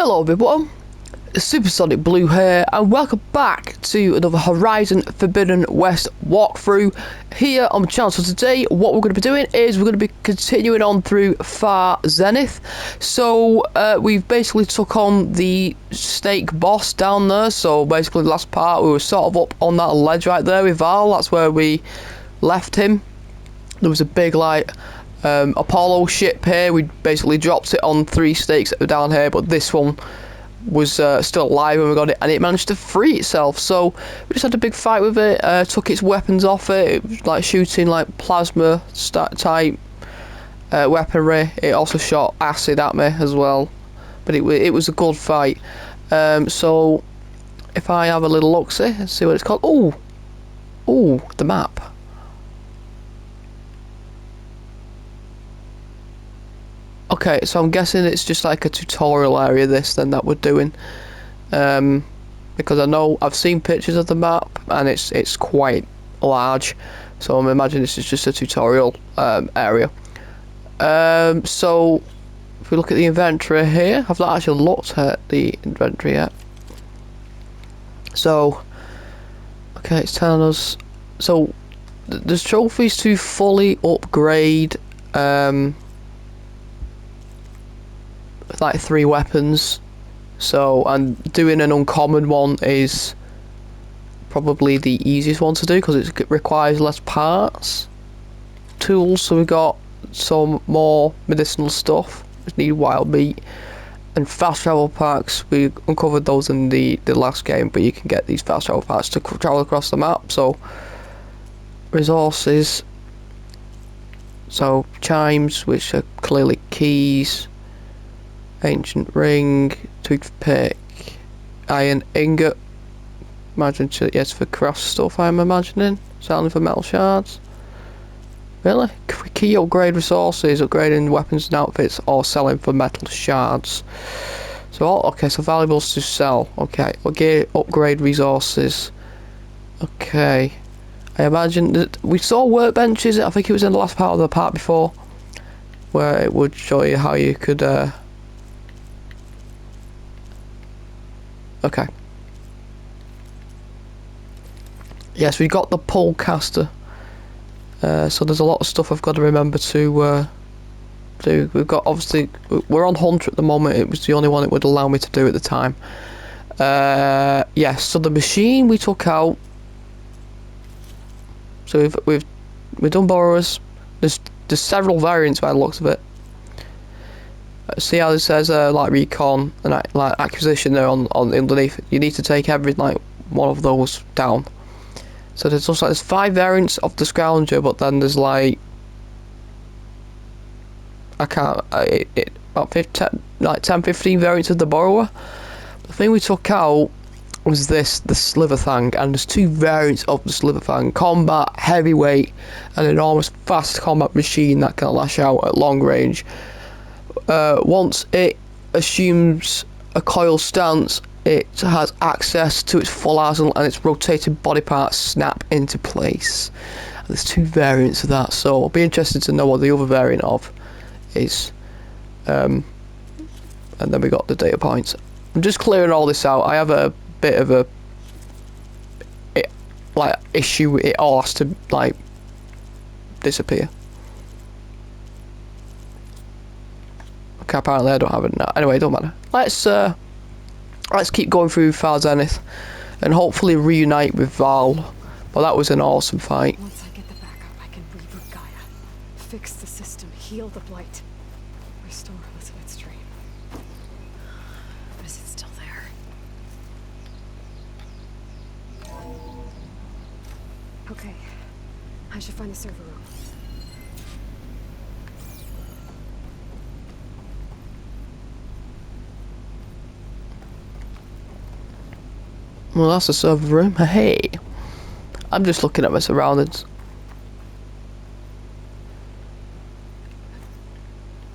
Hello everyone, Supersonic Blue here, and welcome back to another Horizon Forbidden West walkthrough here on the channel. So today what we're going to be doing is we're going to be continuing on through Far Zenith. So we've basically took on the snake boss down there. So basically the last part we were sort of up on that ledge right there with Varl. That's where we left him. There was a big like Apollo ship here. We basically dropped it on 3 stakes that were down here, but this one was still alive when we got it, and it managed to free itself. So we just had a big fight with it, took its weapons off it. It was like shooting like plasma type weaponry. It also shot acid at me as well, but it was a good fight. So if I have a little look, see what it's called. Oh, the map. Okay, so I'm guessing it's just like a tutorial area that we're doing, because I know I've seen pictures of the map and it's quite large, so I'm imagining this is just a tutorial area. So if we look at the inventory here, I've not actually looked at the inventory yet. So okay, it's telling us, so there's trophies to fully upgrade like 3 weapons, so, and doing an uncommon one is probably the easiest one to do because it requires less parts. Tools, so we got some more medicinal stuff, just need wild meat, and fast travel packs. We uncovered those in the last game, but you can get these fast travel packs to travel across the map. So resources, so chimes, which are clearly keys, ancient ring, toothpick, iron ingot, imagine, yes, for craft stuff I'm imagining, selling for metal shards. Really? Key upgrade resources, upgrading weapons and outfits, or selling for metal shards. So, okay, so valuables to sell. Okay, upgrade resources. Okay, I imagine that we saw workbenches, I think it was in the last part of the part before, where it would show you how you could okay. Yes, we got the pole caster. So there's a lot of stuff I've got to remember to do. We've got, obviously, we're on Hunter at the moment. It was the only one it would allow me to do at the time. Yes, so the machine we took out. So we've done borrowers. There's several variants by the looks of it. See how it says like recon and like acquisition there on underneath. You need to take every like one of those down. So there's also 5 variants of the Scrounger, but then there's like about 10-15 variants of the borrower. The thing we took out was the Slitherfang, and there's 2 variants of the Slitherfang: combat, heavyweight, and an enormous fast combat machine that can lash out at long range. Once it assumes a coil stance, it has access to its full arsenal, and its rotating body parts snap into place. And there's 2 variants of that, so I'll be interested to know what the other variant of is. And then we got the data points. I'm just clearing all this out. I have a bit of a issue. It all has to like disappear. Okay, apparently I don't have it now. Anyway, it don't matter. Let's keep going through Far Zenith and hopefully reunite with Varl. Well, that was an awesome fight. Once I get the backup, I can reboot Gaia, fix the system, heal the blight, restore Elizabeth's dream. But is it still there? Okay, I should find the server room. Well, that's the server room. Hey, I'm just looking at my surroundings.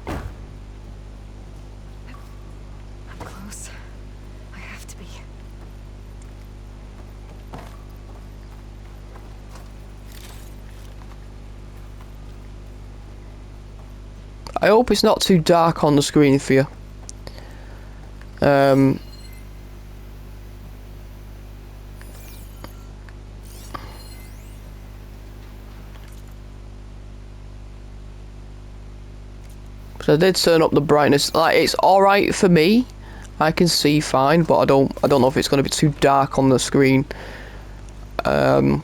I'm close. I have to be. I I hope it's not too dark on the screen for you. So I did turn up the brightness. Like, it's all right for me. I can see fine, but I don't know if it's going to be too dark on the screen. You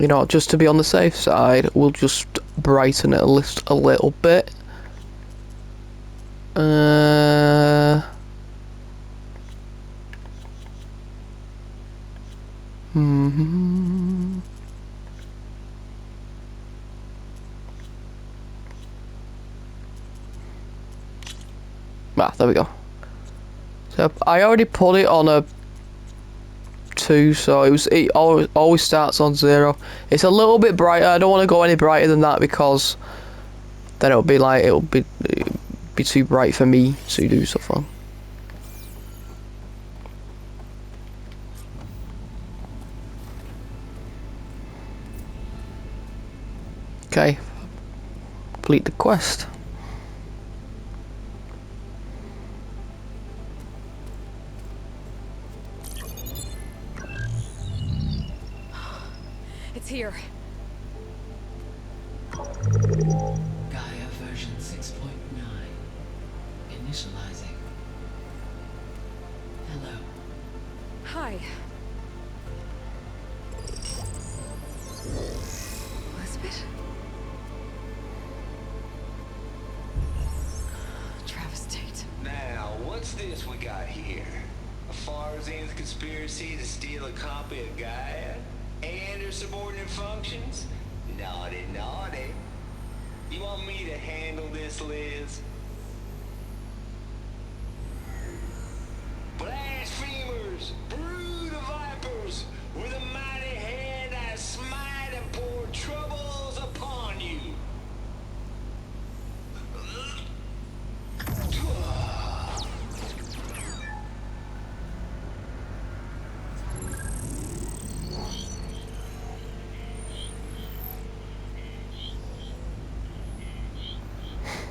know, just to be on the safe side, we'll just brighten it a little bit. Ah, there we go. So I already put it on a 2, so it always starts on 0. It's a little bit brighter. I don't want to go any brighter than that because then it'll be too bright for me to do stuff on. Okay, complete the quest. It's here. Gaia version 6.9. Initializing. Hello. Hi. Elizabeth? Travestate. Now, what's this we got here? A Far Zenith conspiracy to steal a copy of Gaia? And her subordinate functions? Naughty, naughty. You want me to handle this, Liz? Blasphemers! Brood of vipers! With a mighty hand I smite and pour troubles upon you!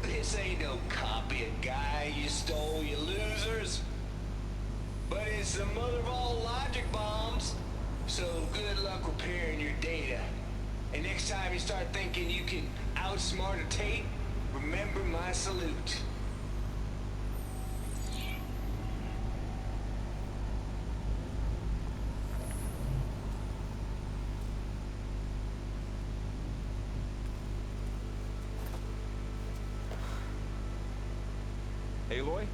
This ain't no copy of Gaia you stole, you losers. But it's the mother of all logic bombs. So good luck repairing your data. And next time you start thinking you can outsmart a tape, remember my salute. Aloy?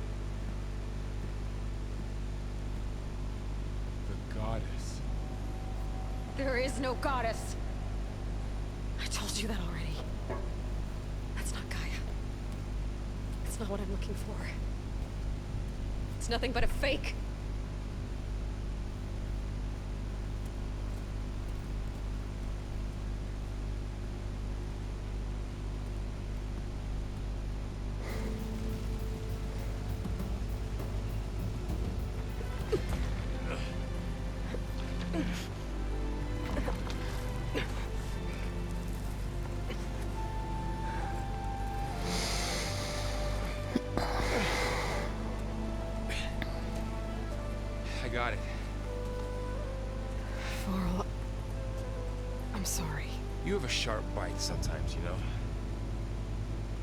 The goddess. There is no goddess. I told you that already. That's not Gaia. It's not what I'm looking for. It's nothing but a fake. I got it. Varl, I'm sorry. You have a sharp bite sometimes, you know?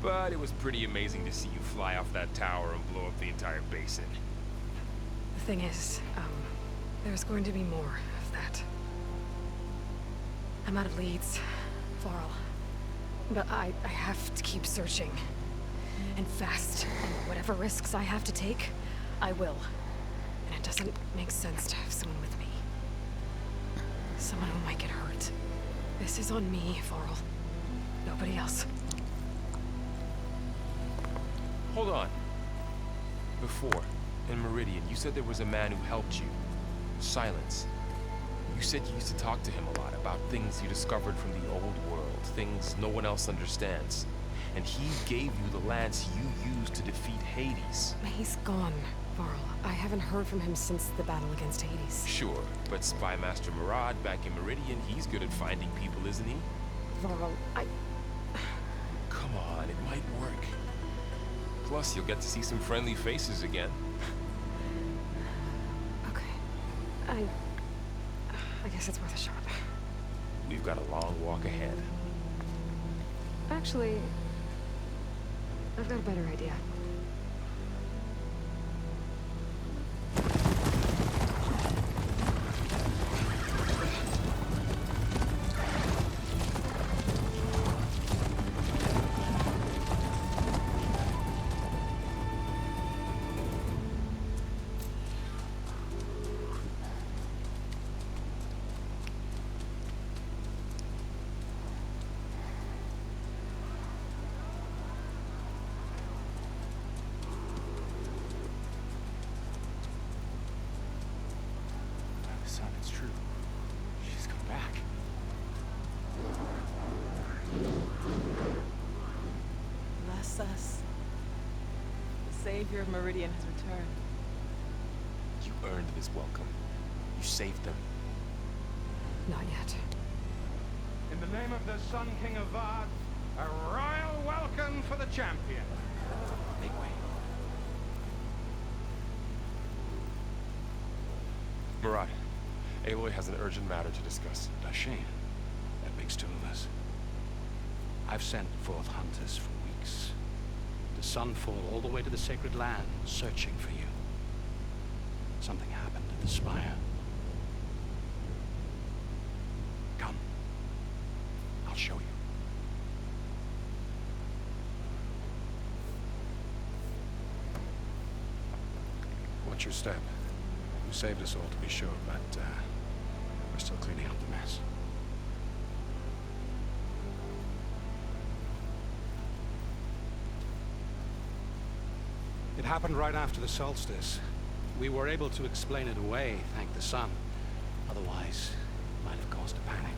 But it was pretty amazing to see you fly off that tower and blow up the entire basin. The thing is, there's going to be more of that. I'm out of leads, Varl. But I have to keep searching. And fast. And whatever risks I have to take, I will. And it doesn't make sense to have someone with me. Someone who might get hurt. This is on me, Varl. Nobody else. Hold on. Before, in Meridian, you said there was a man who helped you. Sylen. You said you used to talk to him a lot about things you discovered from the old world, things no one else understands. And he gave you the lance you used to defeat Hades. He's gone, Varl. I haven't heard from him since the battle against Hades. Sure, but Spy Master Marad back in Meridian, he's good at finding people, isn't he? Varl, Come on, it might work. Plus, you'll get to see some friendly faces again. Okay. I guess it's worth a shot. We've got a long walk ahead. Actually, I've got a better idea. Son, it's true. She's come back. Bless us. The savior of Meridian has returned. You earned this welcome. You saved them. Not yet. In the name of the Sun King of Varl, a royal welcome for the champion. Make way. Marad, Aloy has an urgent matter to discuss. A shame. That makes two of us. I've sent forth hunters for weeks. To Sunfall all the way to the Sacred Land, searching for you. Something happened at the spire. Come. I'll show you. Watch your step. You saved us all, to be sure, but we're still cleaning up the mess. It happened right after the solstice. We were able to explain it away, thank the sun. Otherwise, it might have caused a panic.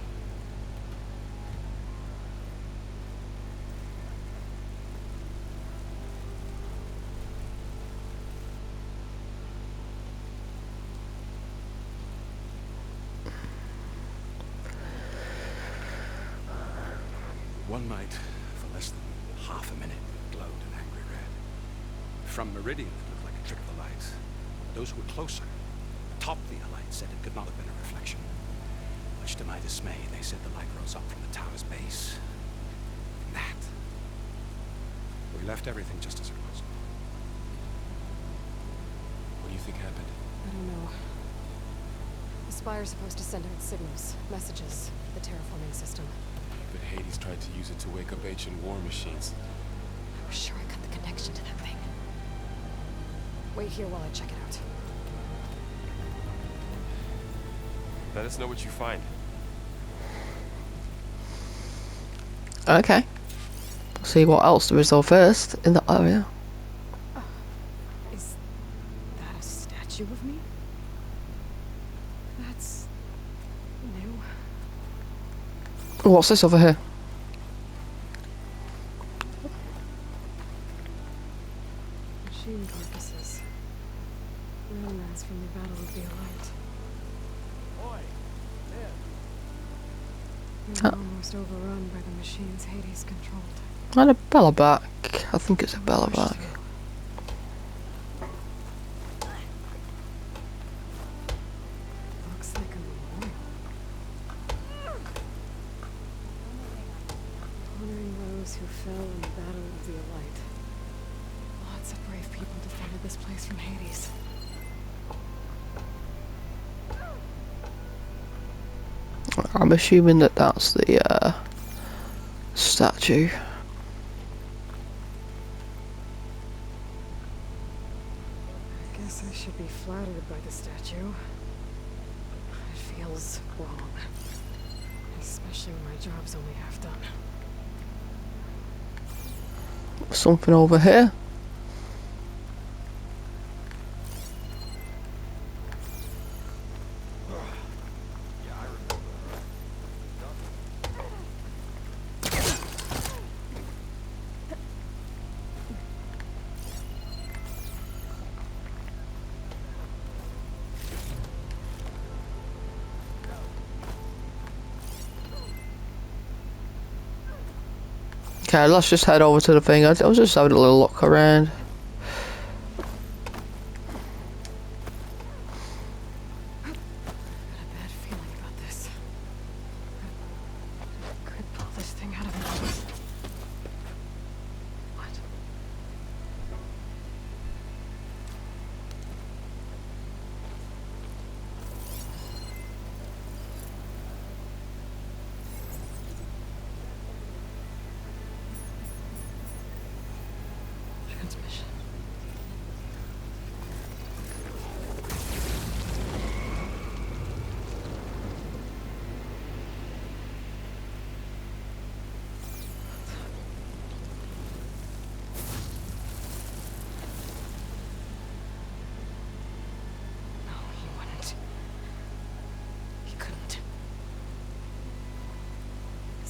One night, for less than half a minute, it glowed an angry red. From Meridian, it looked like a trick of the light. Those who were closer, atop the light, said it could not have been a reflection. Much to my dismay, they said the light rose up from the tower's base. From that. We left everything just as it was. What do you think happened? I don't know. The spire's supposed to send out signals, messages, for the terraforming system. But Hades tried to use it to wake up ancient war machines. I was sure I got the connection to that thing. Wait here while I check it out. Let us know what you find. Okay. See what else there is though first in that area. Is that a statue of me? That's new. What's this over here? Machine carcasses. Remnants from the Battle of the Elite. They're almost overrun by the machines Hades controlled. And a bella back. I think it's a bella back. Looks like a memorial. Honoring those who fell in the Battle of the Elite. Lots of brave people defended this place from Hades. I'm assuming that that's the statue. I guess I should be flattered by the statue. It feels wrong. Especially when my job's only half done. Something over here. Okay, let's just head over to the thing. I was just having a little look around.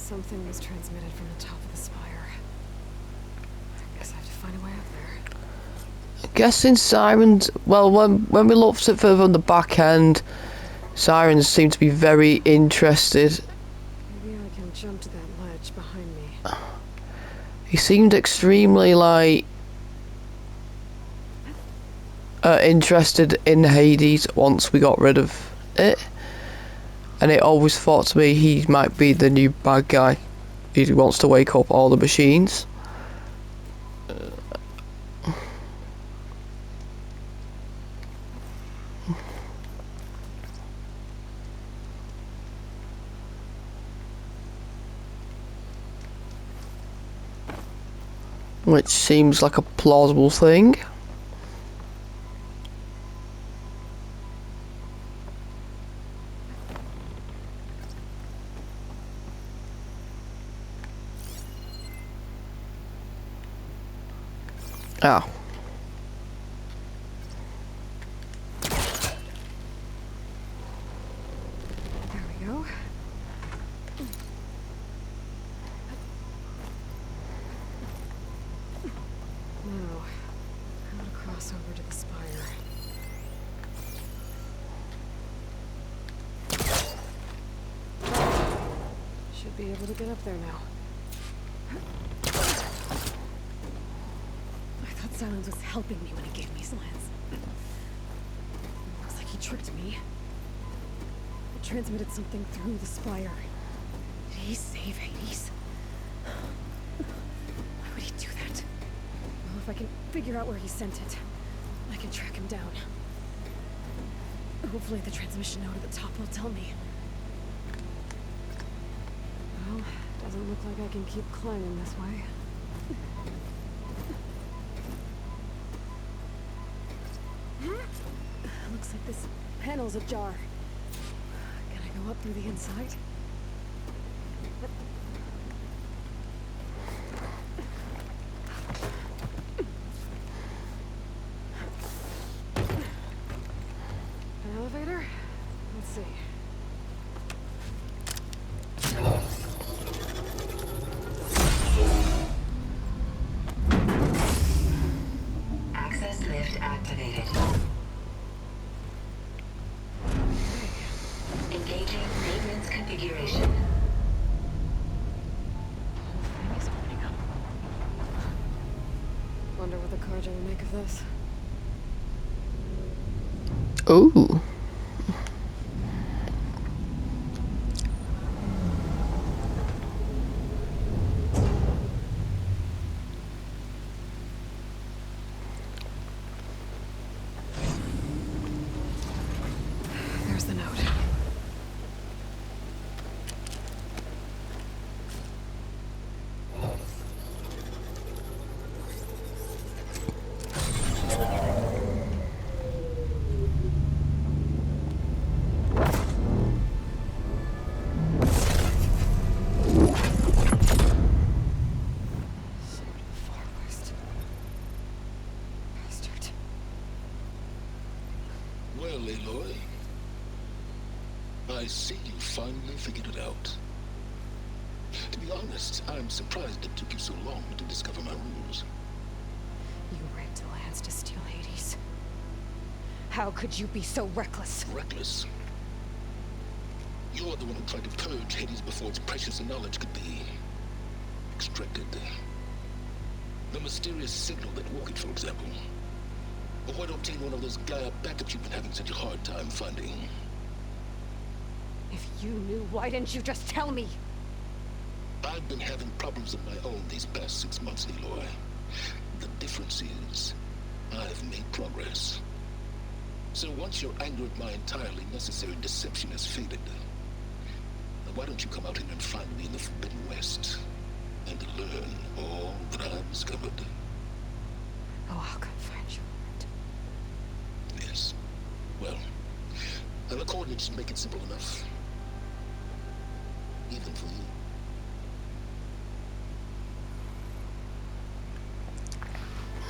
Something was transmitted from the top of the spire. I guess I have to find a way up there. Guessing sirens. Well, when we looked at further on the back end, sirens seem to be very interested. Maybe I can jump to that ledge behind me. He seemed extremely interested in Hades once we got rid of it, and it always thought to me he might be the new bad guy. He wants to wake up all the machines. Which seems like a plausible thing. Oh. There we go. Now, how to cross over to the spire. Should be able to get up there now. I thought Sylen was helping me when he gave me slants. Looks like he tricked me. It transmitted something through the spire. Did he save Hades? Why would he do that? Well, if I can figure out where he sent it, I can track him down. Hopefully the transmission node at the top will tell me. Well, doesn't look like I can keep climbing this way. Looks like this panel's ajar. Can I go up through the inside? An elevator? Let's see. Access lift activated. Engaging maintenance configuration. Thing is opening up. Wonder what the Karja will make of this. Ooh. There's the note. Well, Aloy, I see you finally figured it out. To be honest, I'm surprised it took you so long to discover my rules. You rigged the lands to steal Hades. How could you be so reckless? Reckless? You're the one who tried to purge Hades before its precious knowledge could be extracted. The mysterious signal that woke it, for example. Or why not obtain one of those Gaia backups you've been having such a hard time finding? If you knew, why didn't you just tell me? I've been having problems of my own these past 6 months, Aloy. The difference is, I've made progress. So once your anger at my entirely necessary deception has faded, why don't you come out here and find me in the Forbidden West, and learn all that I've discovered? Oh, I'll come find you. Yes. Well, the coordinates make it simple enough. Even for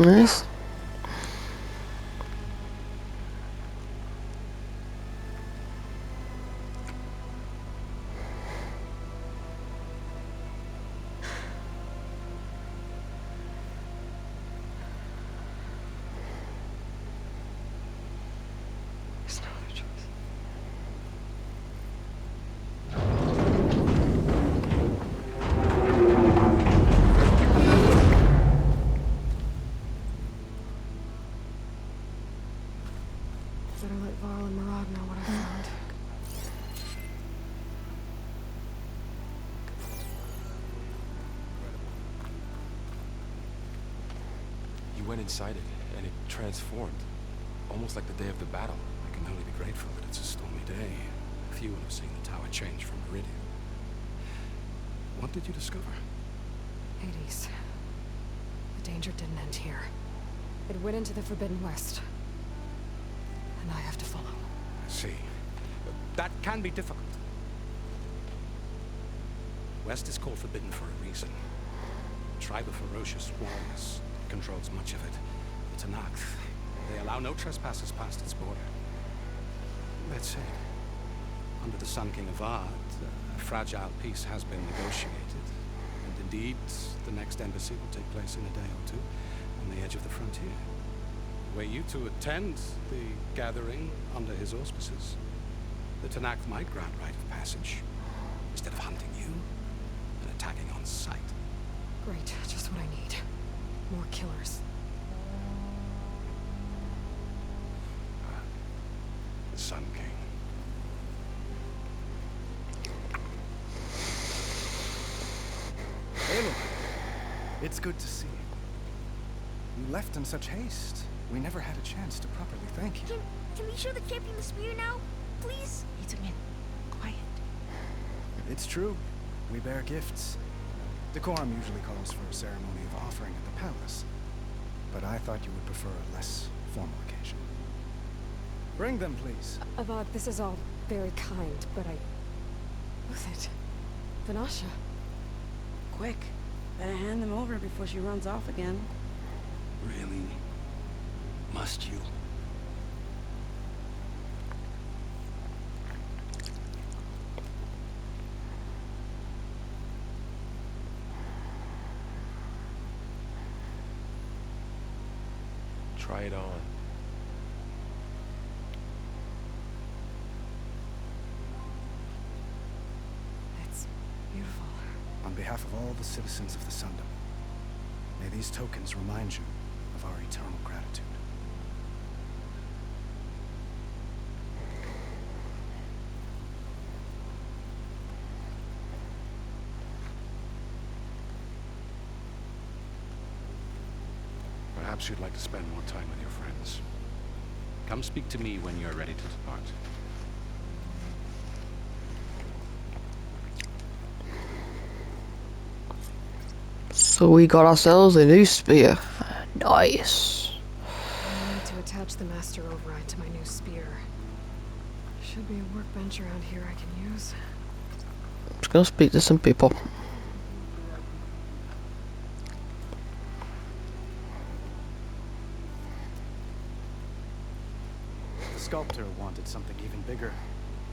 you. Yes. better let Varl and Marad know what I found. You went inside it, and it transformed. Almost like the day of the battle. I can only be grateful that it's a stormy day. Few will have seen the tower change from Meridian. What did you discover? Hades. The danger didn't end here. It went into the Forbidden West. And I have to follow. I see. That can be difficult. West is called Forbidden for a reason. A tribe of ferocious warriors controls much of it. The Tanakh, they allow no trespassers past its border. That said, under the Sun King of Ard, a fragile peace has been negotiated. And indeed, the next embassy will take place in a day or two on the edge of the frontier. Were you to attend the gathering under his auspices, the Tanakh might grant right of passage, instead of hunting you and attacking on sight. Great, just what I need. More killers. The Sun King. Aloy, it's good to see you. You left in such haste. We never had a chance to properly thank you. Can we show the champion the spear now? Please? Itamen, quiet. It's true. We bear gifts. Decorum usually calls for a ceremony of offering at the palace. But I thought you would prefer a less formal occasion. Bring them, please. Avad, this is all very kind, but I... Who's it? Vanasha. Quick. Better hand them over before she runs off again. Really? Must you? Try it on. It's beautiful. On behalf of all the citizens of the Sundom, may these tokens remind you of our eternal gratitude. Perhaps you'd like to spend more time with your friends. Come speak to me when you're ready to depart. So we got ourselves a new spear. Nice. I need to attach the master override to my new spear. Should be a workbench around here I can use. I'm just gonna speak to some people. The sculptor wanted something even bigger,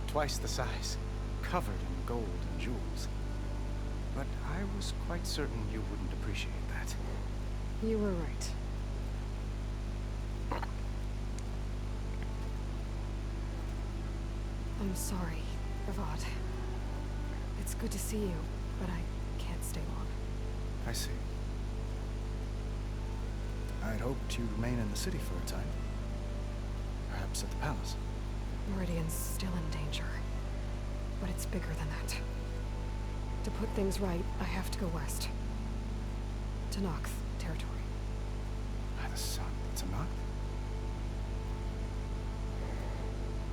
twice the size, covered in gold and jewels. But I was quite certain you wouldn't appreciate that. You were right. I'm sorry, Avad. It's good to see you, but I can't stay long. I see. I'd hoped you'd remain in the city for a time. Perhaps at the palace. Meridian's still in danger. But it's bigger than that. To put things right, I have to go west. Tanakh territory. By the sun, Tanakh?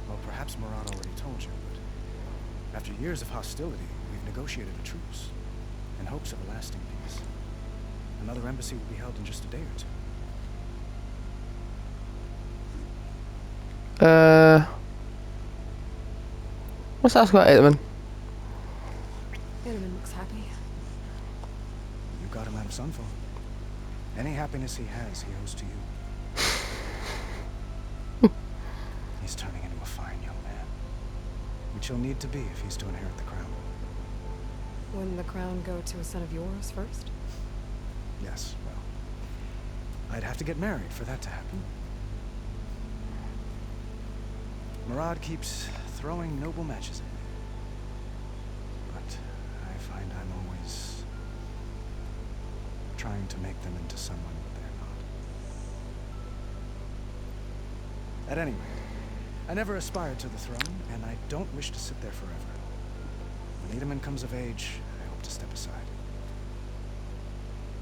Well, perhaps Marad already told you, but after years of hostility, we've negotiated a truce in hopes of a lasting peace. Another embassy will be held in just a day or two. Let's ask about Itamen. Itamen looks happy. You got him out of Sunfall. Any happiness he has, he owes to you. He's turning into a fine young man, which he'll need to be if he's to inherit the crown. Wouldn't the crown go to a son of yours first? Yes, well, I'd have to get married for that to happen. Marad keeps throwing noble matches at me. But I find I'm always trying to make them into someone they're not. At any rate, I never aspired to the throne, and I don't wish to sit there forever. When Edaman comes of age, I hope to step aside.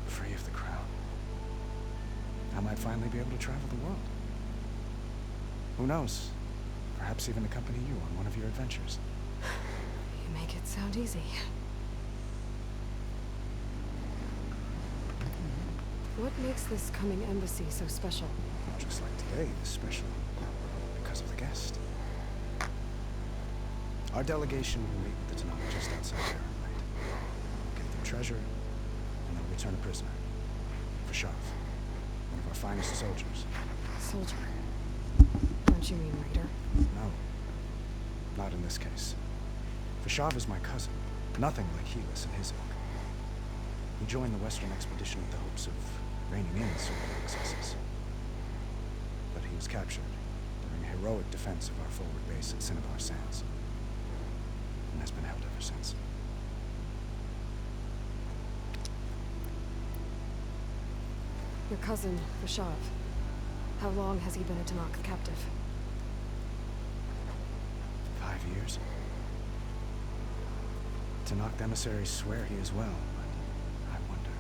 Free of the crown. I might finally be able to travel the world. Who knows? Perhaps even accompany you on one of your adventures. You make it sound easy. What makes this coming embassy so special? Just like today is special because of the guest. Our delegation will meet with the Tanakh just outside Fahrenheit. Give them treasure, and they'll return a prisoner. Vashav, one of our finest soldiers. Soldier? Don't you mean raider? No. Not in this case. Vashav is my cousin. Nothing like Helis and his ilk. He joined the Western expedition with the hopes of reining in certain excesses. But he was captured during a heroic defense of our forward base at Cinnabar Sands, and has been held ever since. Your cousin, Vashav. How long has he been a Tanakh captive? 5 years. Tanakh emissaries swear he is well, but I wonder.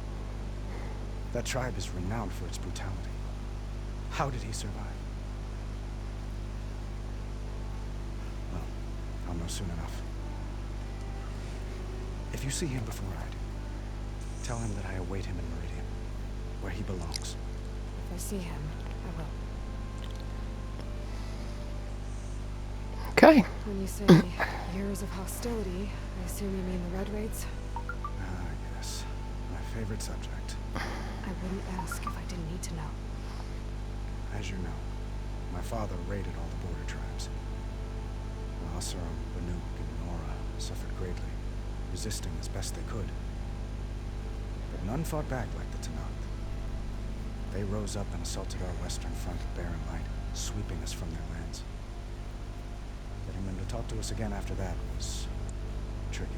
That tribe is renowned for its brutality. How did he survive? Well, I'll know soon enough. If you see him before I do, tell him that I await him in Meridian, where he belongs. If I see him, I will. Okay. When you say years of hostility, I assume you mean the Red Raids? Ah, yes. My favorite subject. I wouldn't ask if I didn't need to know. As you know, my father raided all the border tribes. Asuram, Banuk, and Nora suffered greatly, resisting as best they could. But none fought back like the Tanakh. They rose up and assaulted our western front at Barren Light, sweeping us from their lands. Getting them to talk to us again after that was tricky.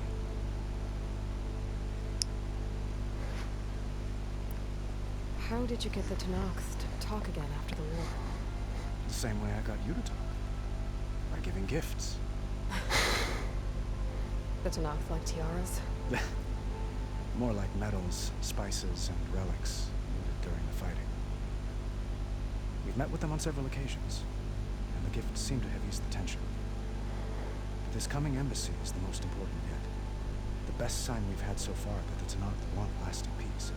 How did you get the Tanakhs to talk again after the war? The same way I got you to talk. By giving gifts. The Tanakh like tiaras? More like medals, spices, and relics looted during the fighting. We've met with them on several occasions, and the gifts seem to have eased the tension. But this coming embassy is the most important yet. The best sign we've had so far that the Tanakh want lasting peace.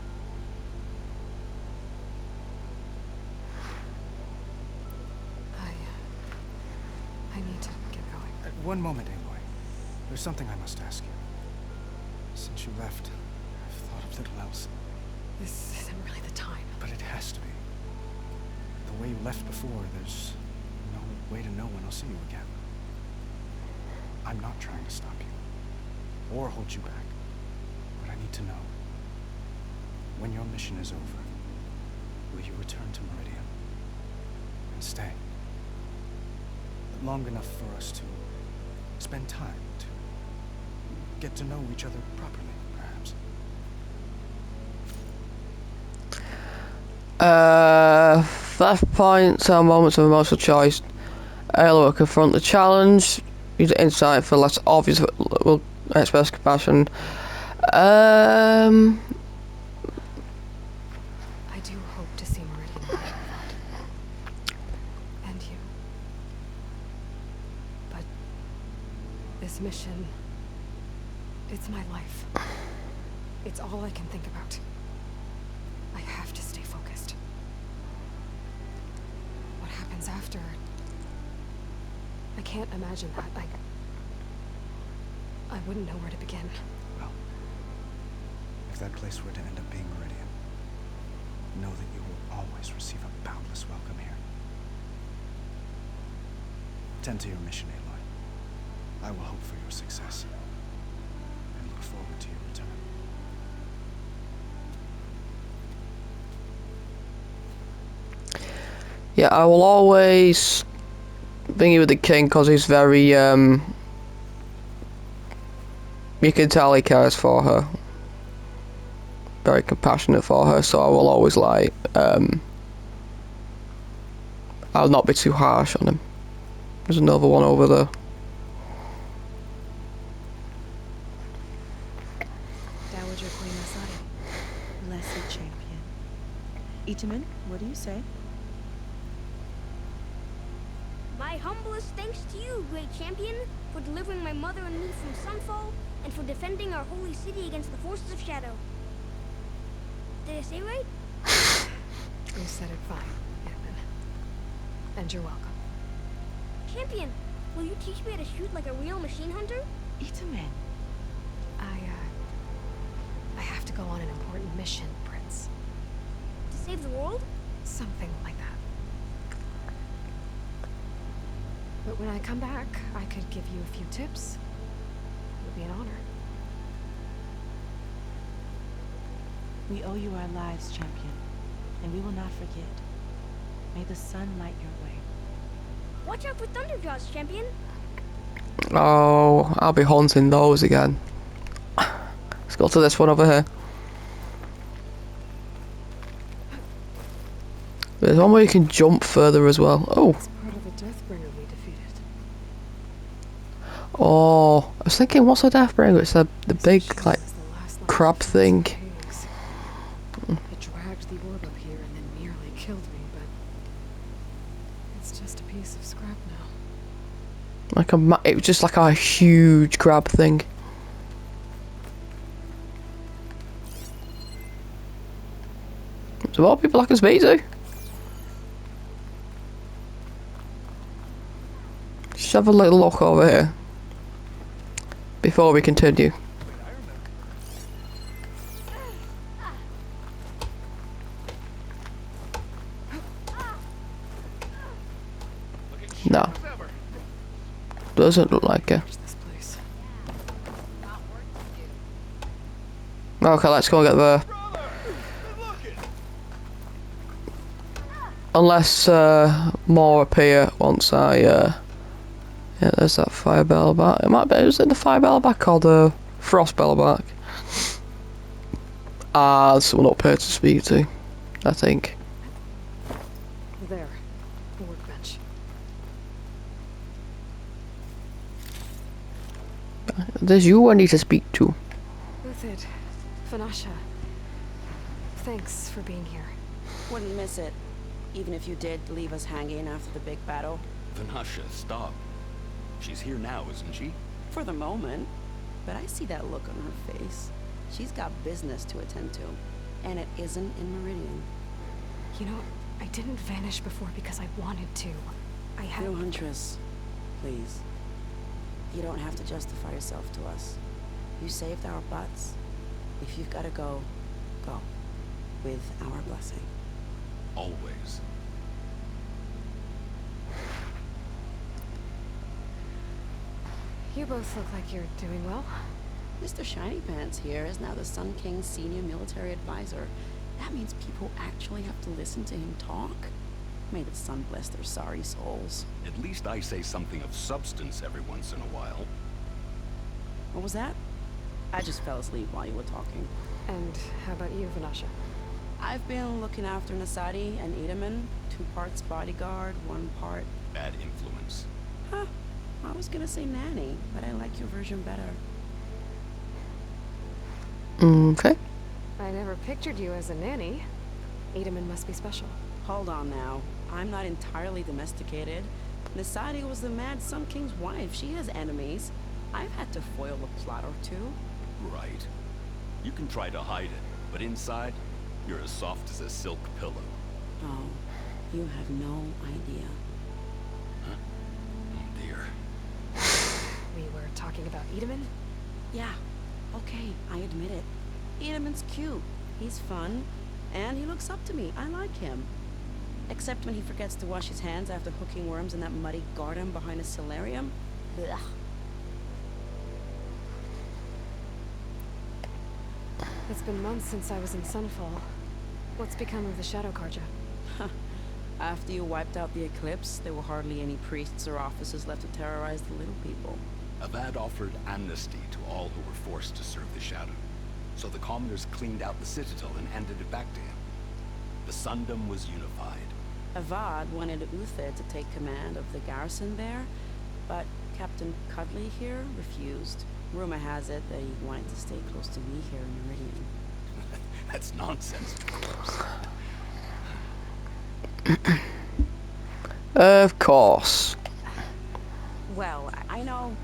I need to get going. One moment, Aloy. There's something I must ask you. Since you left, I've thought of little else. This isn't really the time. But it has to be. The way you left before, there's no way to know when I'll see you again. I'm not trying to stop you, or hold you back. But I need to know, when your mission is over, will you return to Meridian and stay? Long enough for us to spend time, to get to know each other properly, perhaps. Flashpoints are moments of emotional choice. Aloy will confront the challenge. Use insight for less obvious. Will express compassion. I do hope to see Meridian. And you. But this mission, it's my life. It's all I can think about. I have to stay focused. What happens after? I can't imagine that. I wouldn't know where to begin. Well, if that place were to end up being Meridian, know that you will always receive a boundless welcome here. Tend to your mission, Aloy. I will hope for your success, and look forward to your return. Yeah, I will always bring you with the king because he's very, you can tell he cares for her. Very compassionate for her, so I will always I'll not be too harsh on him. There's another one over there. Dowager Queen Masadi. Blessed champion. Itamen, what do you say? My humblest thanks to you, great champion, for delivering my mother and me from Sunfall, and for defending our holy city against the forces of Shadow. Did I say right? You said it fine, Edmund. And you're welcome. Champion, will you teach me how to shoot like a real machine hunter? Itamen. I have to go on an important mission, Prince. To save the world? Something like that. But when I come back, I could give you a few tips. It would be an honor. We owe you our lives, champion, and we will not forget. May the sun light your way. Watch out for Thunderjaws, champion. Oh, I'll be haunting those again. Let's go to this one over here. There's one where you can jump further as well. Oh. It's part of the Deathbringer we defeated. Oh, I was thinking, what's a Deathbringer? It's the big, like, crab thing. It dragged the orb up here and then nearly killed me, but it's just a piece of scrap now. Like it was just like a huge crab thing. So what people like us be to? Just have a little look over here before we continue. No. Doesn't look like it. Okay, let's go and get there. Unless more appear once I yeah, there's that fire bell back. It might be, is it the fire bell back or the frost bell back? Ah, there's someone up here to speak to, I think. There, the workbench. There's you I need to speak to. With it, Vanasha. Thanks for being here. Wouldn't miss it, even if you did leave us hanging after the big battle. Vanasha, stop. She's here now, isn't she? For the moment. But I see that look on her face. She's got business to attend to. And it isn't in Meridian. You know, I didn't vanish before because I wanted to. I had... No, Huntress. Please. You don't have to justify yourself to us. You saved our butts. If you've got to go, go. With our blessing. Always. You both look like you're doing well. Mr. Shiny Pants here is now the Sun King's senior military advisor. That means people actually have to listen to him talk. May the sun bless their sorry souls. At least I say something of substance every once in a while. What was that? I just fell asleep while you were talking. And how about you, Vanasha? I've been looking after Nasadi and Itamen. 2 parts bodyguard, 1 part... Bad influence. Huh. I was gonna say nanny, but I like your version better. Okay. I never pictured you as a nanny. Itamen must be special. Hold on now. I'm not entirely domesticated. Nasadi was the mad Sun King's wife. She has enemies. I've had to foil a plot or 2. Right. You can try to hide it, but inside, you're as soft as a silk pillow. Oh, you have no idea. Huh? Oh dear. We were talking about Itamen? Yeah. Okay, I admit it. Itamen's cute. He's fun. And he looks up to me. I like him. Except when he forgets to wash his hands after hooking worms in that muddy garden behind a solarium. Ugh. It's been months since I was in Sunfall. What's become of the Shadow Karja? After you wiped out the eclipse, there were hardly any priests or officers left to terrorize the little people. Avad offered amnesty to all who were forced to serve the Shadow. So the commoners cleaned out the citadel and handed it back to him. The Sundom was unified. Avad wanted Uther to take command of the garrison there, but Captain Cudley here refused. Rumor has it that he wanted to stay close to me here in Meridian. That's nonsense, of course. Of course. Well, I know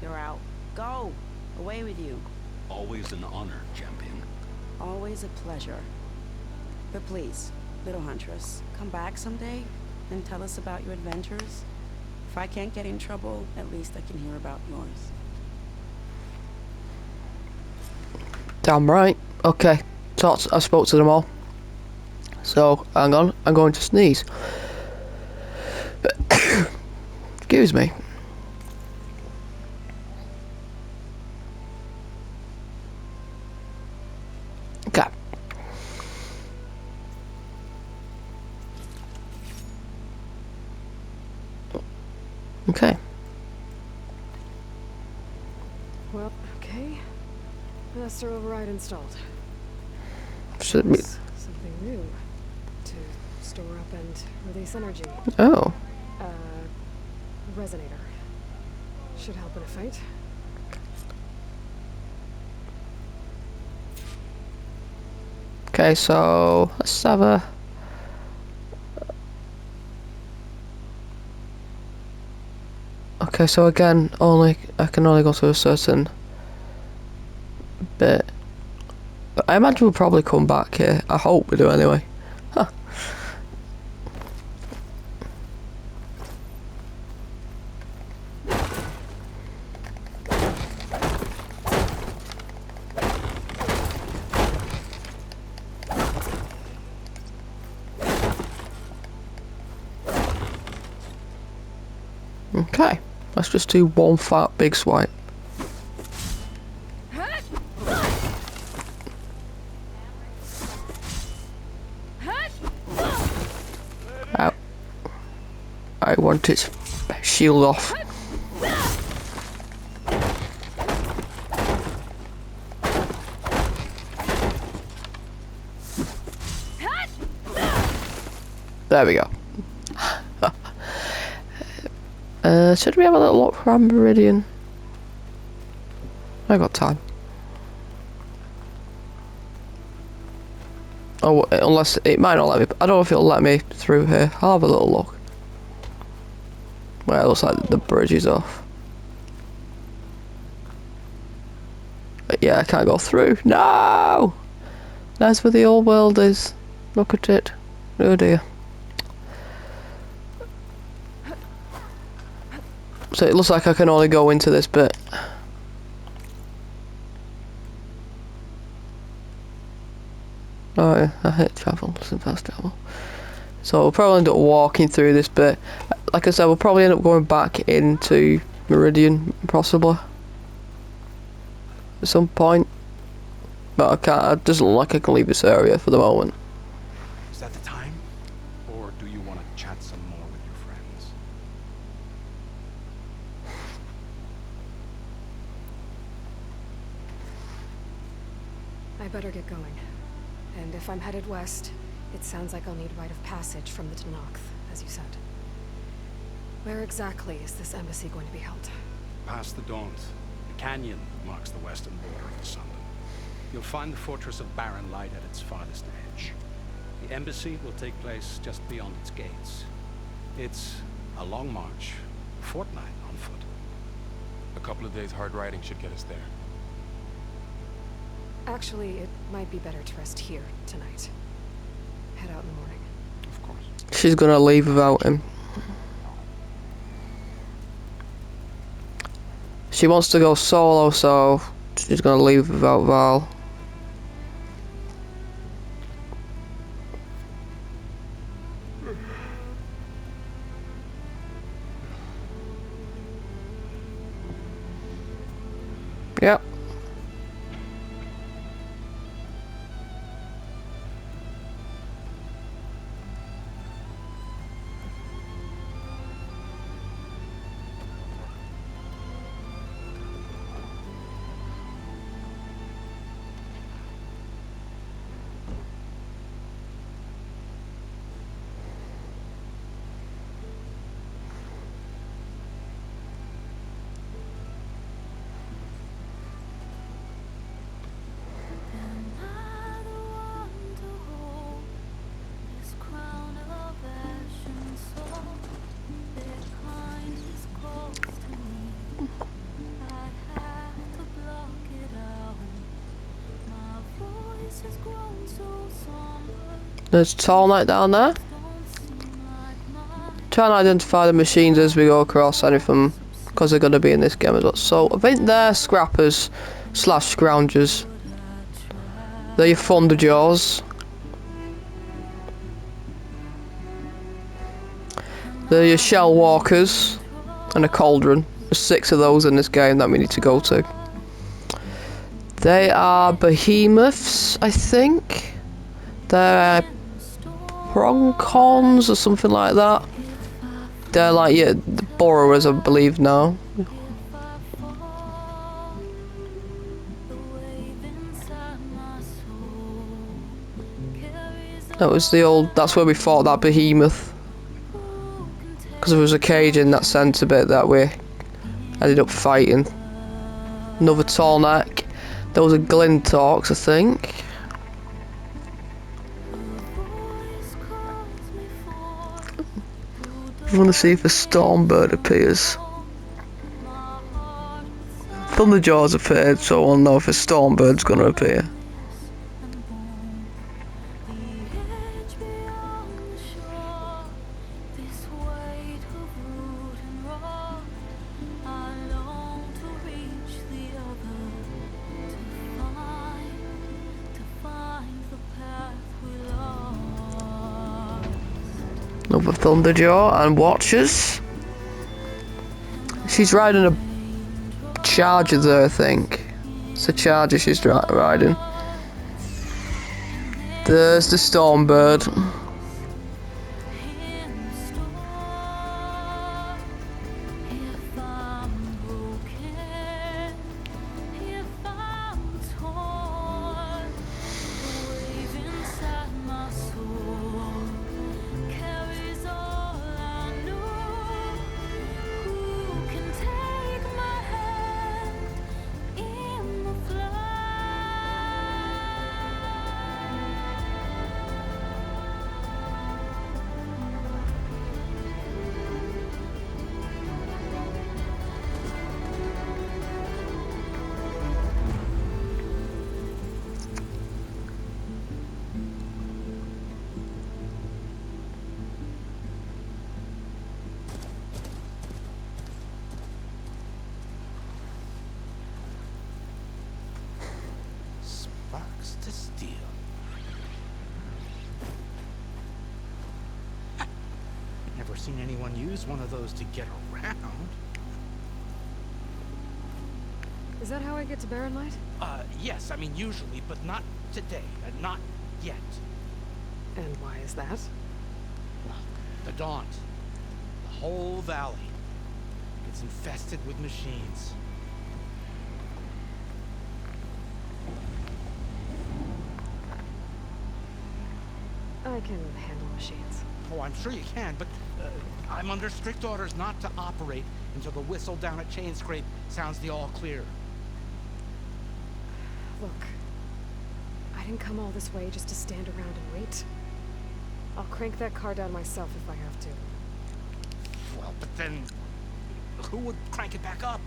you're out. Go! Away with you. Always an honor, champion. Always a pleasure. But please, little huntress, come back someday and tell us about your adventures. If I can't get in trouble, at least I can hear about yours. Damn right. Okay. I spoke to them all. So, hang on. I'm going to sneeze. Excuse me. Okay. Okay. Well, okay. Master override installed. Should be. Something new to store up and release energy. Oh. Resonator. Should help in a fight. Okay, so let's have a. Okay, so again, I can only go to a certain bit. But I imagine we'll probably come back here. I hope we do anyway. Huh. Okay, let's just do one fat big swipe. Ow. I want its shield off. There we go. Should we have a little look from Meridian? I got time. Oh, unless it might not let me. I don't know if it'll let me through here. I'll have a little look. Well, it looks like the bridge is off. But yeah, I can't go through. No! That's where the old world is. Look at it. Oh dear. So it looks like I can only go into this bit. Oh, I hit travel, listen fast travel. So we'll probably end up walking through this bit. Like I said, we'll probably end up going back into Meridian, possibly. At some point. But I can't, it doesn't look like I can leave this area for the moment. Is that the time? Or do you want to chat some more with your friends? I better get going. And if I'm headed west, it sounds like I'll need rite of passage from the Tenakth, as you said. Where exactly is this embassy going to be held? Past the Daunt, the canyon marks the western border of the Sunlen. You'll find the fortress of Barren Light at its farthest edge. The embassy will take place just beyond its gates. It's a long march, a fortnight on foot. A couple of days hard riding should get us there. Actually, it might be better to rest here tonight. Head out in the morning. Of course. She's gonna leave without him. She wants to go solo, so she's gonna leave without Varl. Yep. There's a tall knight down there. Try and identify the machines as we go across anything, because they're going to be in this game as well. So I think they're scrappers / scroungers. They're your thunderjaws. They're your shell walkers and a cauldron. There's 6 of those in this game that we need to go to. They are behemoths, I think. They're pronghorns or something like that. They're like, yeah, the borrowers, I believe now. That was the old, that's where we fought that behemoth. Because there was a cage in that centre bit that we ended up fighting. Another tall neck. There was a Glintorks, I think. I want to see if a Stormbird appears. Thunderjaws appeared, so I'll know if a Stormbird's going to appear. Another Thunderjaw and Watchers. She's riding a charger there, I think. It's a charger she's riding. There's the Stormbird. Seen anyone use one of those to get around. Is that how I get to Barren Light? Yes, I mean usually, but not today, not yet. And why is that? Well, the Daunt. The whole valley. It's infested with machines. I can handle machines. Oh, I'm sure you can, but I'm under strict orders not to operate until the whistle down at Chain Scrape sounds the all clear. Look, I didn't come all this way just to stand around and wait. I'll crank that car down myself if I have to. Well, but then who would crank it back up?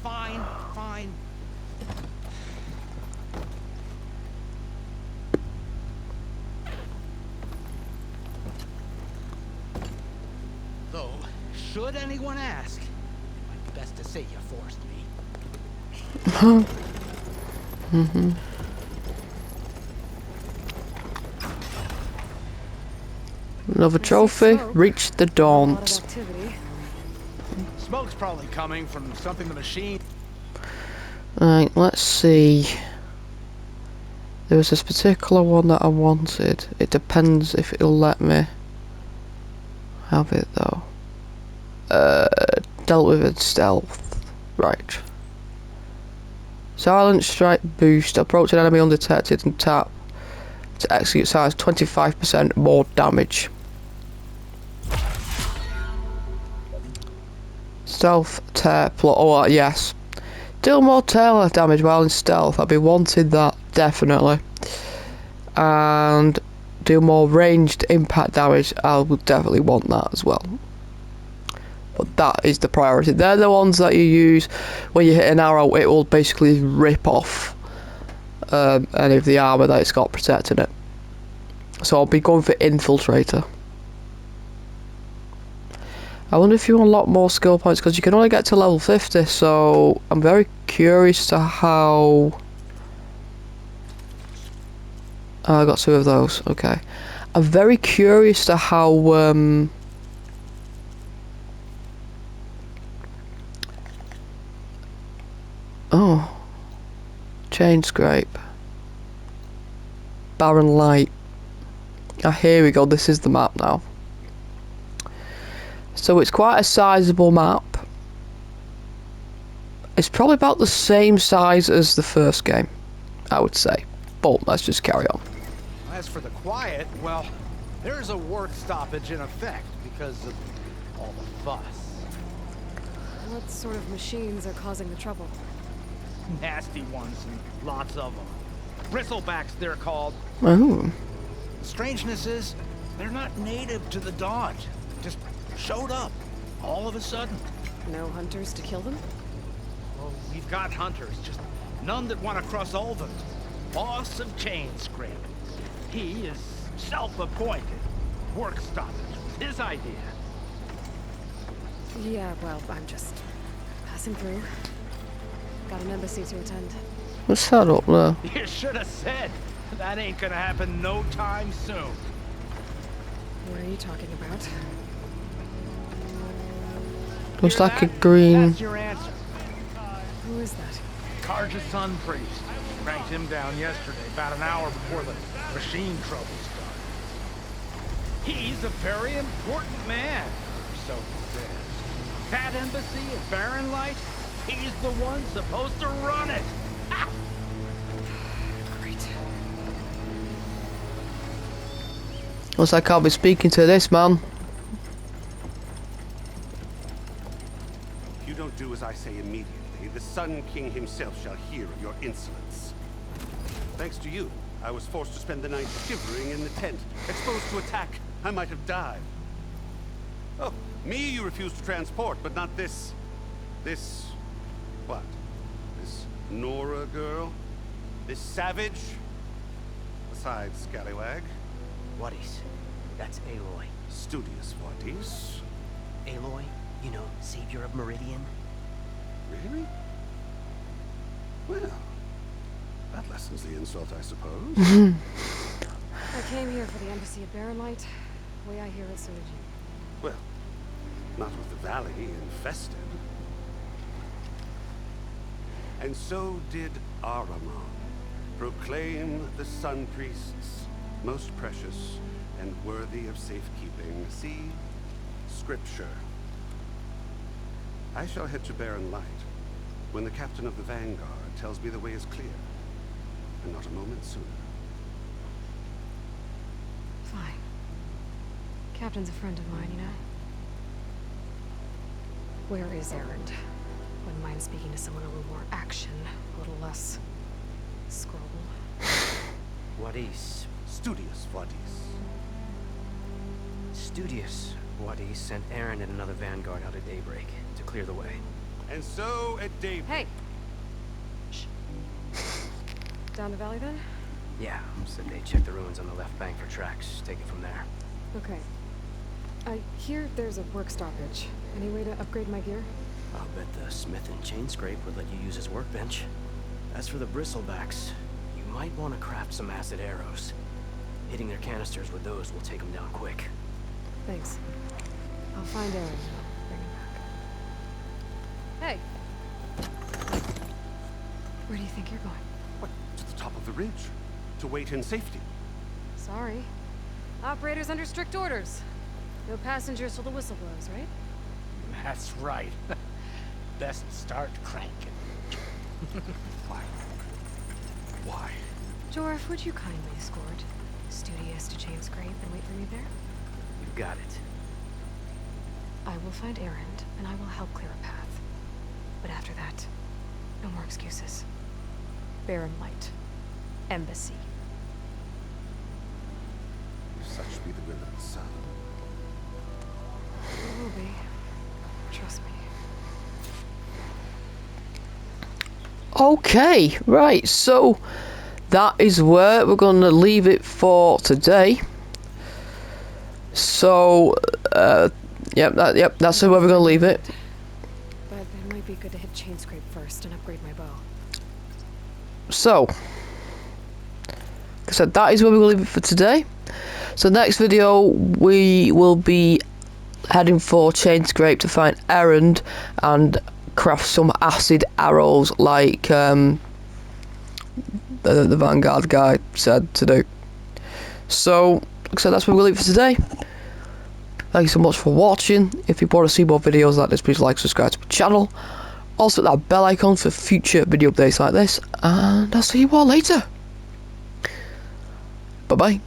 Fine, fine. Though, should anyone ask, it might be best to say you forced me. Another trophy. Reach the Daunt. Smoke's probably coming from something the machine. Right, let's see. There was this particular one that I wanted. It depends if it'll let me have it though. Dealt with in stealth. Right. Silent strike boost. Approach an enemy undetected and tap to execute size 25% more damage. Stealth tear plot. Oh yes. Deal more tear damage while in stealth. I'd be wanting that definitely. And do more ranged impact damage. I would definitely want that as well. But that is the priority. They're the ones that you use when you hit an arrow. It will basically rip off any of the armour that it's got protecting it. So I'll be going for Infiltrator. I wonder if you unlock more skill points, because you can only get to level 50, so I'm very curious to how... Oh, I got 2 of those, okay. I'm very curious to how... Oh. Chain Scrape. Barren Light. Ah, here we go, this is the map now. So it's quite a sizable map. It's probably about the same size as the first game, I would say. But let's just carry on. As for the quiet, well, there's a work stoppage in effect because of all the fuss. What sort of machines are causing the trouble? Nasty ones and lots of them. Bristlebacks, they're called. Oh. The strangeness is, they're not native to the Dodge. Just showed up, all of a sudden. No hunters to kill them? Oh, we've got hunters, just none that want to cross over. Boss of Chain Scrape. He is self-appointed. Work stoppage was his idea. Yeah, well, I'm just passing through. Got an embassy to attend. What's that up there? You should have said. That ain't gonna happen no time soon. What are you talking about? Looks like a green... That's your answer. Who is that? Karja's Sun Priest. Ranked him down yesterday, about an hour before the machine trouble started. He's a very important man, so he says. That embassy at Barren Light, he's the one supposed to run it. Ah! Great. Looks like I'll be speaking to this man. If you don't do as I say immediately, the Sun King himself shall hear of your insolence. Thanks to you, I was forced to spend the night shivering in the tent, exposed to attack. I might have died. Oh, me you refused to transport, but not this... what? This Nora girl? This savage? Besides, scallywag. Wadis. That's Aloy. Studious Wadis. Aloy, you know, savior of Meridian. Really? Well, that lessens the insult, I suppose. I came here for the embassy at Barren Light. The way I hear it, so did you. Well, not with the valley infested. And so did Ahriman. Proclaim the Sun Priests most precious and worthy of safekeeping. See? Scripture. I shall head to Barren Light when the captain of the Vanguard tells me the way is clear, and not a moment sooner. Fine. Captain's a friend of mine, you know? Where is Erend? Wouldn't mind speaking to someone a little more action, a little less scroll. Wadis. Studious Wadis. Studious Wadis sent Aaron and another Vanguard out at daybreak to clear the way. And so at daybreak... Hey! Shh. Down the valley then? Yeah, said they checked the ruins on the left bank for tracks. Take it from there. Okay. I hear there's a work stoppage. Any way to upgrade my gear? I'll bet the Smith and Chain Scrape would let you use his workbench. As for the Bristlebacks, you might want to craft some acid arrows. Hitting their canisters with those will take them down quick. Thanks. I'll find Aaron and I'll bring him back. Hey! Where do you think you're going? What? To the top of the ridge. To wait in safety. Sorry. Operator's under strict orders. No passengers till the whistle blows, right? That's right. Best start cranking. Why? Why? Jorf, would you kindly escort Studious to Chain Scrape and wait for me there? You got it. I will find Erend, and I will help clear a path. But after that, no more excuses. Barren Light. Embassy. If such be the will of the sun. It will be. Trust me. Okay, right, so that is where we're going to leave it for today. So, yep, that's where we're going to leave it. But it might be good to hit chain scrape first and upgrade my bow. So, like I said, that is where we're going to leave it for today. So next video, we will be heading for chain scrape to find Errand and craft some acid arrows like the Vanguard guy said to do. So, like I said, that's where we'll leave it for today. Thank you so much for watching. If you want to see more videos like this, please like, subscribe to my channel. Also hit that bell icon for future video updates like this. And I'll see you all later. Bye bye.